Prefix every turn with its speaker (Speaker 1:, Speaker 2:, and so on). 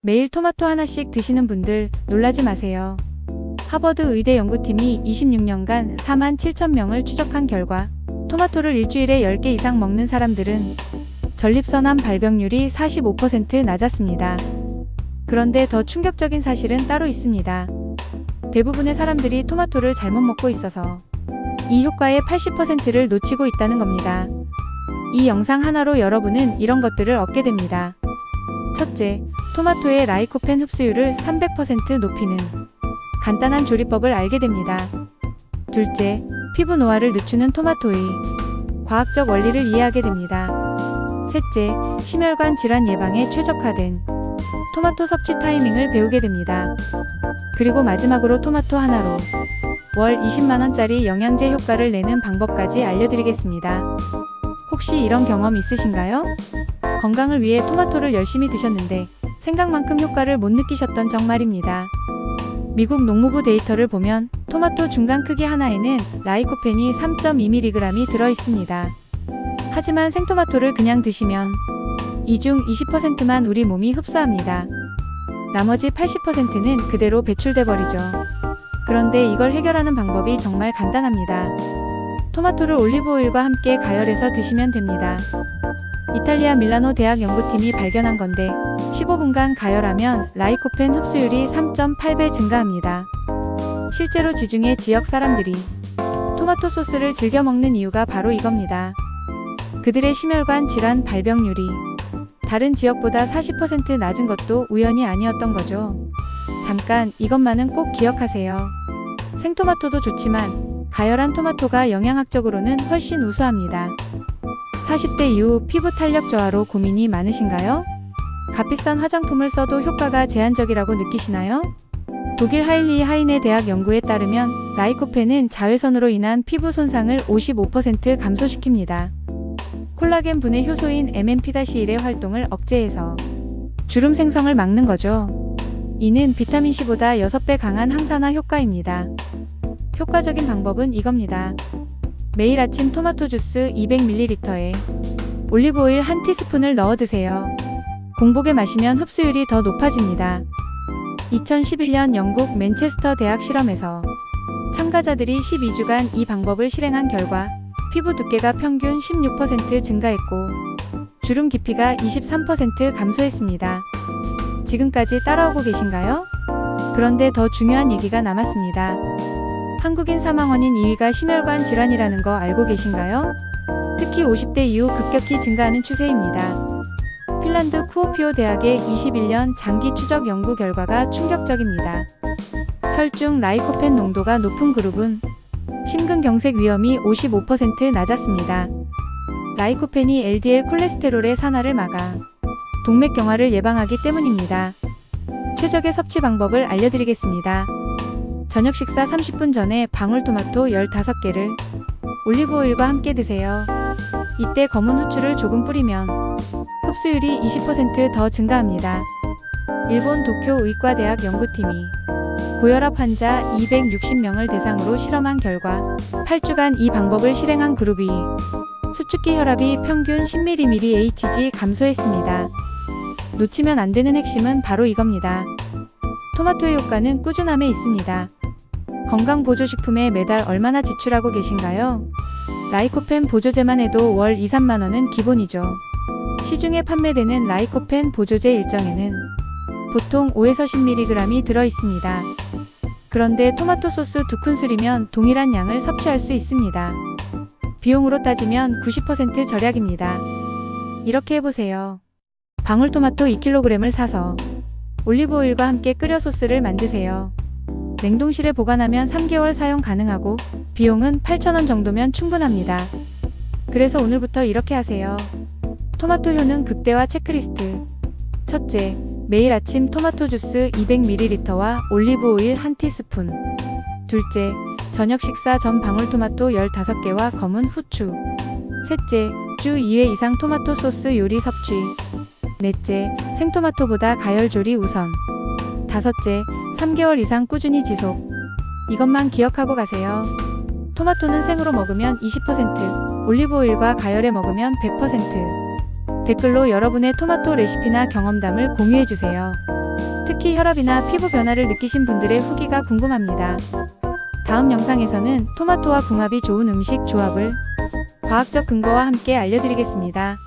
Speaker 1: 매일 토마토 하나씩 드시는 분들 놀라지 마세요. 하버드 의대 연구팀이 26년간 47,000명을 추적한 결과 토마토를 일주일에 10개 이상 먹는 사람들은 전립선암 발병률이 45% 낮았습니다. 그런데 더 충격적인 사실은 따로 있습니다. 대부분의 사람들이 토마토를 잘못 먹고 있어서 이 효과의 80%를 놓치고 있다는 겁니다. 이 영상 하나로 여러분은 이런 것들을 얻게 됩니다. 첫째, 토마토의 라이코펜 흡수율을 300% 높이는 간단한 조리법을 알게 됩니다. 둘째, 피부 노화를 늦추는 토마토의 과학적 원리를 이해하게 됩니다. 셋째, 심혈관 질환 예방에 최적화된 토마토 섭취 타이밍을 배우게 됩니다. 그리고 마지막으로 토마토 하나로 월 20만원짜리 영양제 효과를 내는 방법까지 알려드리겠습니다. 혹시 이런 경험 있으신가요? 건강을 위해 토마토를 열심히 드셨는데 생각만큼 효과를 못 느끼셨던 적 말입니다. 미국 농무부 데이터를 보면 토마토 중간 크기 하나에는 라이코펜이 3.2mg이 들어있습니다. 하지만 생토마토를 그냥 드시면 이 중 20%만 우리 몸이 흡수합니다. 나머지 80%는 그대로 배출돼 버리죠. 그런데 이걸 해결하는 방법이 정말 간단합니다. 토마토를 올리브오일과 함께 가열해서 드시면 됩니다. 이탈리아 밀라노 대학 연구팀이 발견한 건데 15분간 가열하면 라이코펜 흡수율이 3.8배 증가합니다. 실제로 지중해 지역 사람들이 토마토 소스를 즐겨 먹는 이유가 바로 이겁니다. 그들의 심혈관 질환 발병률이 다른 지역보다 40% 낮은 것도 우연이 아니었던 거죠. 잠깐 이것만은 꼭 기억하세요. 생토마토도 좋지만 가열한 토마토가 영양학적으로는 훨씬 우수합니다. 40대 이후 피부 탄력 저하로 고민이 많으신가요? 값비싼 화장품을 써도 효과가 제한적이라고 느끼시나요? 독일 하일리 하이네 대학 연구에 따르면 라이코펜은 자외선으로 인한 피부 손상을 55% 감소시킵니다. 콜라겐 분해 효소인 MMP-1의 활동을 억제해서 주름 생성을 막는 거죠. 이는 비타민C보다 6배 강한 항산화 효과입니다. 효과적인 방법은 이겁니다. 매일 아침 토마토 주스 200ml에 올리브오일 1티스푼을 넣어 드세요. 공복에 마시면 흡수율이 더 높아집니다. 2011년 영국 맨체스터 대학 실험에서 참가자들이 12주간 이 방법을 실행한 결과 피부 두께가 평균 16% 증가했고 주름 깊이가 23% 감소했습니다. 지금까지 따라오고 계신가요? 그런데 더 중요한 얘기가 남았습니다. 한국인 사망 원인 2위가 심혈관 질환이라는 거 알고 계신가요? 특히 50대 이후 급격히 증가하는 추세입니다. 핀란드 쿠오피오 대학의 21년 장기 추적 연구 결과가 충격적입니다. 혈중 라이코펜 농도가 높은 그룹은 심근경색 위험이 55% 낮았습니다. 라이코펜이 LDL 콜레스테롤의 산화를 막아 동맥경화를 예방하기 때문입니다. 최적의 섭취 방법을 알려드리겠습니다. 저녁 식사 30분 전에 방울토마토 15개를 올리브오일과 함께 드세요. 이때 검은 후추를 조금 뿌리면 흡수율이 20% 증가합니다. 일본 도쿄 의과대학 연구팀이 고혈압 환자 260명을 대상으로 실험한 결과 8주간 이 방법을 실행한 그룹이 수축기 혈압이 평균 10mmHg 감소했습니다. 놓치면 안 되는 핵심은 바로 이겁니다. 토마토의 효과는 꾸준함에 있습니다. 건강보조식품에 매달 얼마나 지출하고 계신가요? 라이코펜 보조제만 해도 월 2, 3만원은 기본이죠. 시중에 판매되는 라이코펜 보조제 일정에는 보통 5에서 10mg이 들어있습니다. 그런데 토마토 소스 2큰술이면 동일한 양을 섭취할 수 있습니다. 비용으로 따지면 90% 절약입니다. 이렇게 해보세요. 방울토마토 2kg을 사서 올리브오일과 함께 끓여 소스를 만드세요. 냉동실에 보관하면 3개월 사용 가능하고 비용은 8,000원 정도면 충분합니다. 그래서 오늘부터 이렇게 하세요. 토마토 효능 극대화 체크리스트. 첫째, 매일 아침 토마토 주스 200ml와 올리브오일 1티스푼. 둘째, 저녁 식사 전 방울토마토 15개와 검은 후추. 셋째, 주 2회 이상 토마토 소스 요리 섭취. 넷째, 생토마토보다 가열조리 우선. 다섯째, 3개월 이상 꾸준히 지속. 이것만 기억하고 가세요. 토마토는 생으로 먹으면 20%, 올리브오일과 가열해 먹으면 100%. 댓글로 여러분의 토마토 레시피나 경험담을 공유해주세요. 특히 혈압이나 피부 변화를 느끼신 분들의 후기가 궁금합니다. 다음 영상에서는 토마토와 궁합이 좋은 음식 조합을 과학적 근거와 함께 알려드리겠습니다.